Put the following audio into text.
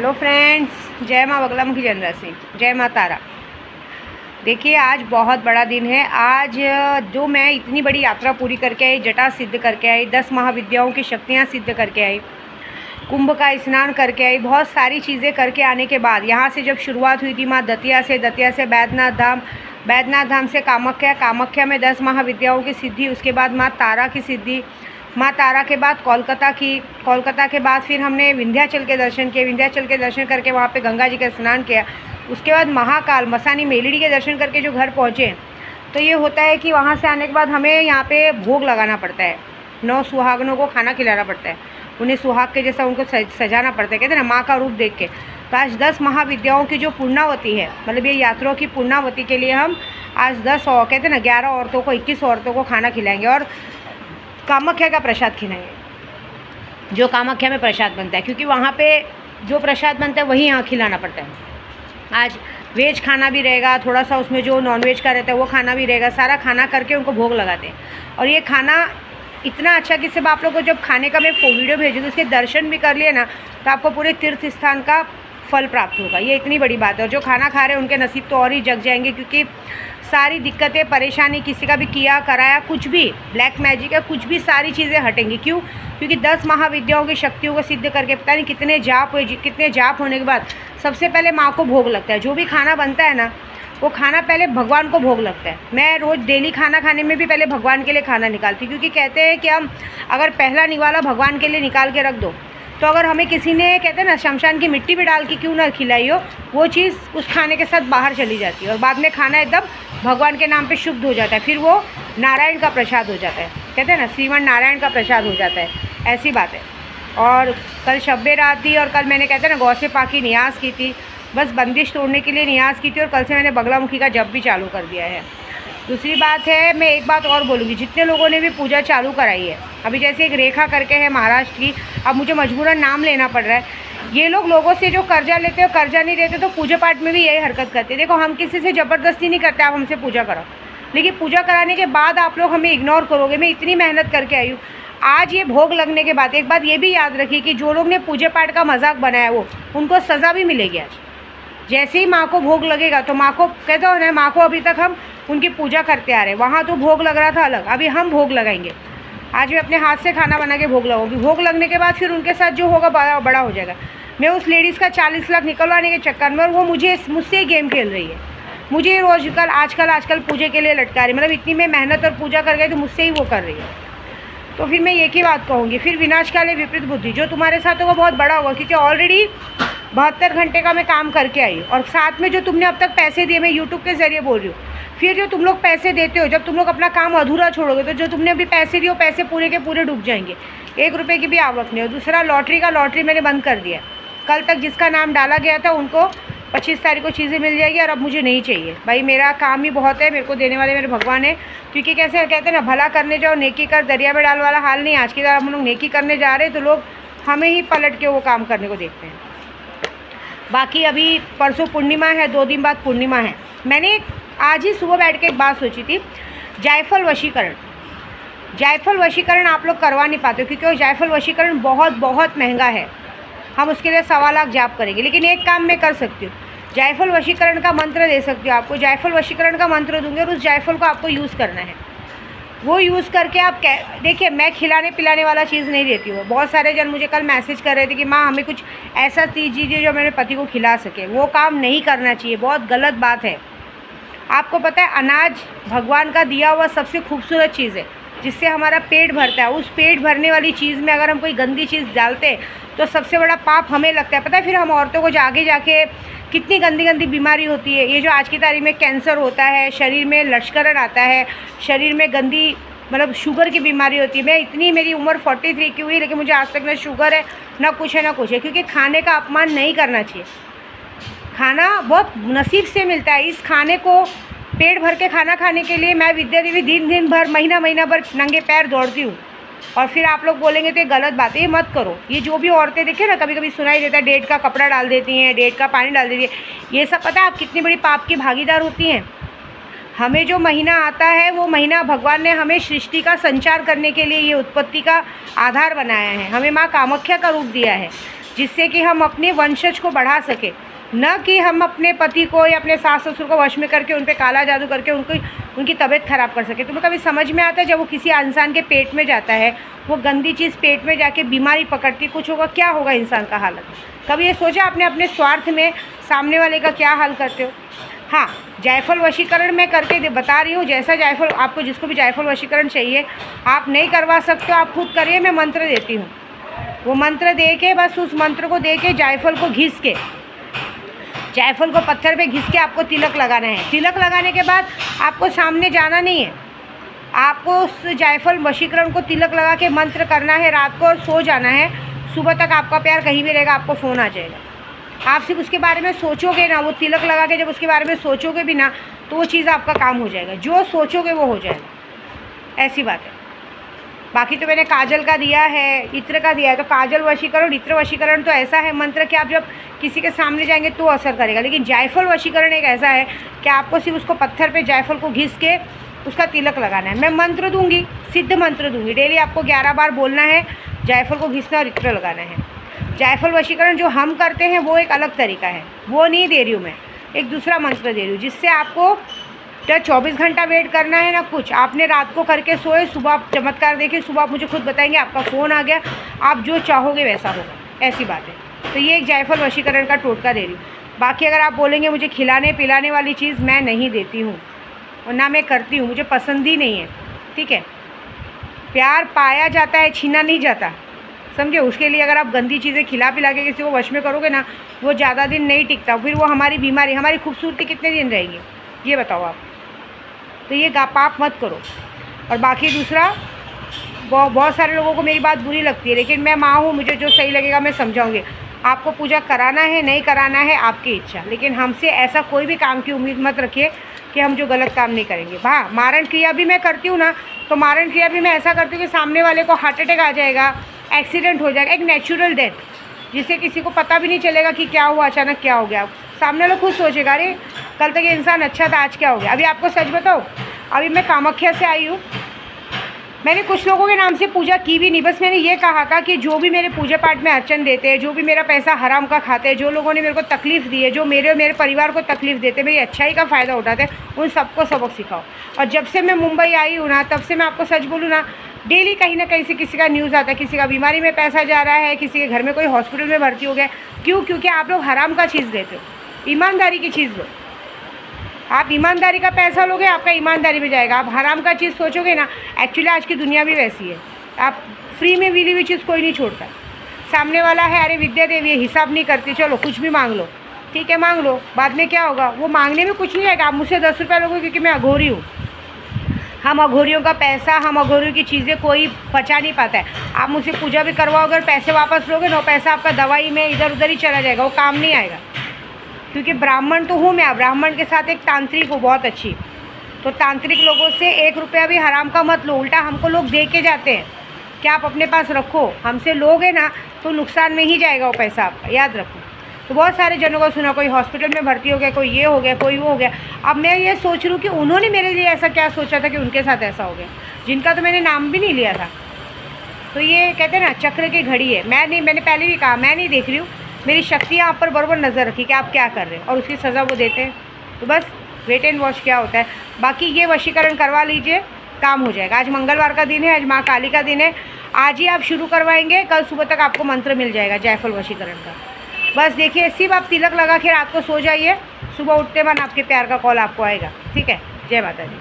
Hello friends, जय माँ Baglamukhi genre Singh, जय माँ तारा। देखिए, आज बहुत बड़ा दिन है। आज जो मैं इतनी बड़ी यात्रा पूरी करके आई, जटा सिद्ध करके आई, 10 महाविद्याओं की शक्तियाँ सिद्ध करके आई, कुंभ का स्नान करके आई, बहुत सारी चीज़ें करके आने के बाद यहाँ से जब शुरुआत हुई थी माँ दतिया से बैद्यनाथ धाम से कामाख्या में 10 महाविद्याओं की सिद्धि, उसके बाद माँ तारा की सिद्धि, माँ तारा के बाद कोलकाता के बाद फिर हमने विंध्याचल के दर्शन किए, विंध्याचल के दर्शन करके वहाँ पे गंगा जी का स्नान किया। उसके बाद महाकाल मसानी मेलड़ी के दर्शन करके जो घर पहुँचे, तो ये होता है कि वहाँ से आने के बाद हमें यहाँ पे भोग लगाना पड़ता है, 9 सुहागनों को खाना खिलाना पड़ता है, उन्हें सुहाग के जैसा उनको सजाना पड़ता है, कहते हैं ना माँ का रूप देख के। तो आज 10 महाविद्याओं की जो पूर्णावती है, मतलब ये यात्रियों की पूर्णावती के लिए हम आज 10 और कहते हैं ना 11 औरतों को 21 औरतों को खाना खिलाएंगे और कामाख्या का प्रसाद खिलाएंगे, जो कामाख्या में प्रसाद बनता है, क्योंकि वहाँ पे जो प्रसाद बनता है वही यहाँ खिलाना पड़ता है। आज वेज खाना भी रहेगा, थोड़ा सा उसमें जो नॉनवेज का रहता है वो खाना भी रहेगा, सारा खाना करके उनको भोग लगाते हैं। और ये खाना इतना अच्छा कि सिर्फ आप लोग को जब खाने का मैं वीडियो भेजूँगी, उसके दर्शन भी कर लिए ना, तो आपको पूरे तीर्थ स्थान का फल प्राप्त होगा। ये इतनी बड़ी बात है। और जो खाना खा रहे हैं उनके नसीब तो और ही जग जाएंगे, क्योंकि सारी दिक्कतें, परेशानी, किसी का भी किया कराया कुछ भी ब्लैक मैजिक है, कुछ भी सारी चीज़ें हटेंगी। क्यों? क्योंकि 10 महाविद्याओं की शक्तियों को सिद्ध करके पता नहीं कितने जाप हुए, कितने जाप होने के बाद सबसे पहले माँ को भोग लगता है। जो भी खाना बनता है ना, वो खाना पहले भगवान को भोग लगता है। मैं रोज़ डेली खाना खाने में भी पहले भगवान के लिए खाना निकालती हूँ, क्योंकि कहते हैं कि हम अगर पहला निवाला भगवान के लिए निकाल के रख दो, तो अगर हमें किसी ने कहते हैं ना शमशान की मिट्टी भी डाल के क्यों ना खिलाई हो, वो चीज़ उस खाने के साथ बाहर चली जाती है और बाद में खाना एकदम भगवान के नाम पे शुद्ध हो जाता है। फिर वो नारायण का प्रसाद हो जाता है, कहते हैं ना श्रीमन नारायण का प्रसाद हो जाता है, ऐसी बात है। और कल शब्बे रात थी और कल मैंने कहते हैं ना गौ से पाकी नियाज़ की थी, बस बंदिश तोड़ने के लिए नियाज़ की थी, और कल से मैंने बगलामुखी का जप भी चालू कर दिया है। दूसरी बात है, मैं एक बात और बोलूँगी, जितने लोगों ने भी पूजा चालू कराई है, अभी जैसे एक रेखा करके है महाराष्ट्र की, अब मुझे मजबूरन नाम लेना पड़ रहा है, ये लोग लोगों से जो कर्जा लेते हो, कर्जा नहीं देते, तो पूजा पाठ में भी यही हरकत करते हैं। देखो, हम किसी से ज़बरदस्ती नहीं करते आप हमसे पूजा करो, लेकिन पूजा कराने के बाद आप लोग हमें इग्नोर करोगे। मैं इतनी मेहनत करके आई हूँ। आज ये भोग लगने के बाद एक बात ये भी याद रखिए कि जो लोग ने पूजा पाठ का मजाक बनाया वो उनको सज़ा भी मिलेगी। आज जैसे ही माँ को भोग लगेगा तो माँ को कहते हो ना, माँ को अभी तक हम उनकी पूजा करते आ रहे हैं, वहाँ तो भोग लग रहा था अलग, अभी हम भोग लगाएंगे। आज मैं अपने हाथ से खाना बना के भोग लगाऊंगी। भोग लगने के बाद फिर उनके साथ जो होगा बड़ा हो जाएगा। मैं उस लेडीज़ का 40 लाख निकलवाने के चक्कर में, और वो मुझसे ही गेम खेल रही है, मुझे रोज़ आजकल पूजे के लिए लटका रही, मतलब इतनी मैं मेहनत और पूजा कर गई तो मुझसे ही वो कर रही है। तो फिर मैं एक ही बात कहूँगी, फिर विनाशकाले विपरीत बुद्धि, जो तुम्हारे साथ होगा बहुत बड़ा होगा, क्योंकि ऑलरेडी 72 घंटे का मैं काम करके आई, और साथ में जो तुमने अब तक पैसे दिए, मैं यूट्यूब के ज़रिए बोल रही हूँ, फिर जो तुम लोग पैसे देते हो, जब तुम लोग अपना काम अधूरा छोड़ोगे तो जो तुमने अभी पैसे दिए वो पैसे पूरे के पूरे डूब जाएंगे, 1 रुपये की भी आवक नहीं हो। दूसरा, लॉटरी मैंने बंद कर दिया। कल तक जिसका नाम डाला गया था उनको 25 तारीख को चीज़ें मिल जाएगी, और अब मुझे नहीं चाहिए भाई, मेरा काम ही बहुत है, मेरे को देने वाले मेरे भगवान है। क्योंकि कैसे कहते हैं ना, भला करने जाओ नेकी कर दरिया में डाल वाला हाल नहीं। आज की तरह हम लोग नेकी करने जा रहे हैं तो लोग हमें ही पलट के वो काम करने को देखते हैं। बाकी अभी परसों पूर्णिमा है, 2 दिन बाद पूर्णिमा है। मैंने आज ही सुबह बैठ के एक बात सोची थी, जायफल वशीकरण आप लोग करवा नहीं पाते, क्योंकि वो जायफल वशीकरण बहुत महंगा है। हम उसके लिए 1.25 लाख जाप करेंगे, लेकिन एक काम मैं कर सकती हूँ, जायफल वशीकरण का मंत्र दे सकती हूँ आपको। जायफल वशीकरण का मंत्र दूंगी और उस जायफल को आपको यूज़ करना है। वो यूज़ करके आप देखिए, मैं खिलाने पिलाने वाला चीज़ नहीं देती हूँ। बहुत सारे जन मुझे कल मैसेज कर रहे थे कि माँ हमें कुछ ऐसा चीज़ दीजिए जो मेरे पति को खिला सके। वो काम नहीं करना चाहिए, बहुत गलत बात है। आपको पता है, अनाज भगवान का दिया हुआ सबसे खूबसूरत चीज़ है, जिससे हमारा पेट भरता है। उस पेट भरने वाली चीज़ में अगर हम कोई गंदी चीज़ डालते हैं तो सबसे बड़ा पाप हमें लगता है। पता है, फिर हम औरतों को आगे जाके कितनी गंदी बीमारी होती है। ये जो आज की तारीख में कैंसर होता है, शरीर में लश्करण आता है, शरीर में गंदी मतलब शुगर की बीमारी होती है। मैं इतनी, मेरी उम्र 43 की हुई, लेकिन मुझे आज तक ना शुगर है ना कुछ है, क्योंकि खाने का अपमान नहीं करना चाहिए। खाना बहुत नसीब से मिलता है। इस खाने को पेट भर के खाना खाने के लिए मैं विद्या देवी दिन भर महीना भर नंगे पैर दौड़ती हूँ। और फिर आप लोग बोलेंगे तो ये गलत बात है, ये मत करो। ये जो भी औरतें देखे ना, कभी सुनाई देता है डेट का कपड़ा डाल देती हैं, डेट का पानी डाल देती है, ये सब पता है आप कितनी बड़ी पाप की भागीदार होती हैं। हमें जो महीना आता है वो महीना भगवान ने हमें सृष्टि का संचार करने के लिए, ये उत्पत्ति का आधार बनाया है, हमें माँ कामाख्या का रूप दिया है। जिससे कि हम अपने वंशज को बढ़ा सके, न कि हम अपने पति को या अपने सास ससुर को वश में करके उन पे काला जादू करके उनकी तबीयत ख़राब कर सके। तुम्हें कभी समझ में आता है जब वो किसी इंसान के पेट में जाता है, वो गंदी चीज़ पेट में जाके बीमारी पकड़ती, कुछ होगा, क्या होगा इंसान का हालत? कभी ये सोचा आपने अपने स्वार्थ में सामने वाले का क्या हाल करते हो? हाँ, जायफल वशीकरण मैं करके बता रही हूँ। जैसा जायफल आपको, जिसको भी जायफल वशीकरण चाहिए, आप नहीं करवा सकते हो, आप खुद करिए। मैं मंत्र देती हूँ, वो मंत्र दे के, बस उस मंत्र को दे के जायफल को घिस के, जायफल को पत्थर पे घिस के आपको तिलक लगाना है। तिलक लगाने के बाद आपको सामने जाना नहीं है, आपको उस जायफल वशीकरण को तिलक लगा के मंत्र करना है रात को और सो जाना है। सुबह तक आपका प्यार कहीं भी रहेगा, आपको फ़ोन आ जाएगा। आप सिर्फ उसके बारे में सोचोगे ना, वो तिलक लगा के जब उसके बारे में सोचोगे भी ना, तो वो चीज़ आपका काम हो जाएगा। जो सोचोगे वो हो जाएगा, ऐसी बात है। बाकी तो मैंने काजल का दिया है, इत्र का दिया है। तो काजल वशीकरण, इत्र वशीकरण तो ऐसा है मंत्र कि आप जब किसी के सामने जाएंगे तो असर करेगा। लेकिन जायफल वशीकरण एक ऐसा है कि आपको सिर्फ उसको पत्थर पे जायफल को घिस के उसका तिलक लगाना है। मैं मंत्र दूंगी, सिद्ध मंत्र दूंगी, डेली आपको 11 बार बोलना है, जायफल को घिसना और इत्र लगाना है। जायफल वशीकरण जो हम करते हैं वो एक अलग तरीका है, वो नहीं दे रही हूँ मैं, एक दूसरा मंत्र दे रही हूँ, जिससे आपको 24 घंटा वेट करना है ना कुछ। आपने रात को करके सोए, सुबह आप चमत्कार देखिए, सुबह आप मुझे खुद बताएंगे, आपका फ़ोन आ गया, आप जो चाहोगे वैसा होगा, ऐसी बात है। तो ये एक जायफल वशीकरण का टोटका दे रही हूँ। बाकी अगर आप बोलेंगे मुझे खिलाने पिलाने वाली चीज़ मैं नहीं देती हूँ और ना मैं करती हूँ, मुझे पसंद ही नहीं है, ठीक है। प्यार पाया जाता है, छीना नहीं जाता, समझे। उसके लिए अगर आप गंदी चीज़ें खिला पिला के किसी को वश में करोगे ना, वो ज़्यादा दिन नहीं टिकता, फिर वो हमारी बीमारी, हमारी खूबसूरती कितने दिन रहेगी, ये बताओ आप। तो ये पाप मत करो। और बाकी दूसरा, बहुत सारे लोगों को मेरी बात बुरी लगती है, लेकिन मैं माँ हूँ, मुझे जो सही लगेगा मैं समझाऊंगी। आपको पूजा कराना है नहीं कराना है आपकी इच्छा, लेकिन हमसे ऐसा कोई भी काम की उम्मीद मत रखिए कि हम जो गलत काम नहीं करेंगे। हाँ, मारण क्रिया भी मैं करती हूँ ना, तो मारण क्रिया भी मैं ऐसा करती हूँ कि सामने वाले को हार्ट अटैक आ जाएगा, एक्सीडेंट हो जाएगा, एक नेचुरल डेथ, जिससे किसी को पता भी नहीं चलेगा कि क्या हुआ, अचानक क्या हो गया। सामने वाला खुद सोचेगा, अरे कल तक ये इंसान अच्छा था, आज क्या हो गया। अभी आपको सच बताओ, अभी मैं कामाख्या से आई हूँ, मैंने कुछ लोगों के नाम से पूजा की भी नहीं, बस मैंने ये कहा था कि जो भी मेरे पूजा पाठ में अर्चन देते हैं, जो भी मेरा पैसा हराम का खाते हैं, जो लोगों ने मेरे को तकलीफ़ दी है, जो मेरे परिवार को तकलीफ़ देते, मेरी अच्छाई का फ़ायदा उठाते, उन सबको सबक सिखाओ। और जब से मैं मुंबई आई हूँ ना, तब से मैं आपको सच बोलूँ ना, डेली कहीं ना कहीं से किसी का न्यूज़ आता है, किसी का बीमारी में पैसा जा रहा है, किसी के घर में कोई हॉस्पिटल में भर्ती हो गया। क्यों? क्योंकि आप लोग हराम का चीज़ देते हो, ईमानदारी की चीज़ लो। आप ईमानदारी का पैसा लोगे, आपका ईमानदारी में जाएगा। आप हराम का चीज़ सोचोगे ना, एक्चुअली आज की दुनिया भी वैसी है, आप फ्री में मिली हुई चीज़ कोई नहीं छोड़ता। सामने वाला है, अरे विद्या देवी है, हिसाब नहीं करती, चलो कुछ भी मांग लो, ठीक है मांग लो, बाद में क्या होगा, वो मांगने में कुछ नहीं आएगा। आप मुझसे 10 रुपये लोगे क्योंकि मैं अघोरी हूँ। हम अघोरियों का पैसा, हम अघोरियों की चीज़ें कोई बचा नहीं पाता है। आप मुझसे पूजा भी करवाओगे और पैसे वापस लोगे ना, पैसा आपका दवाई में इधर उधर ही चला जाएगा, वो काम नहीं आएगा। क्योंकि ब्राह्मण तो हूँ मैं, ब्राह्मण के साथ एक तांत्रिक हूँ बहुत अच्छी, तो तांत्रिक लोगों से 1 रुपया भी हराम का मत लो, उल्टा हमको लोग दे के जाते हैं कि आप अपने पास रखो, हमसे लोगे ना तो नुकसान में ही जाएगा वो पैसा आपका, याद रखो। तो बहुत सारे जनों को सुना, कोई हॉस्पिटल में भर्ती हो गया, कोई ये हो गया, कोई वो हो गया। अब मैं ये सोच रही हूँ कि उन्होंने मेरे लिए ऐसा क्या सोचा था कि उनके साथ ऐसा हो गया, जिनका तो मैंने नाम भी नहीं लिया था। तो ये कहते हैं ना, चक्र की घड़ी है। मैंने पहले भी कहा, मैं नहीं देख रही हूँ, मेरी शक्तियाँ आप पर बराबर नज़र रखी कि आप क्या कर रहे हैं, और उसकी सज़ा वो देते हैं। तो बस वेट एंड वॉच क्या होता है। बाकी ये वशीकरण करवा लीजिए, काम हो जाएगा। आज मंगलवार का दिन है, आज माँ काली का दिन है, आज ही आप शुरू करवाएंगे, कल सुबह तक आपको मंत्र मिल जाएगा जायफल वशीकरण का। बस देखिए, सिर्फ आप तिलक लगा के रात को सो जाइए, सुबह उठते मन आपके प्यार का कॉल आपको आएगा, ठीक है। जय माता दी।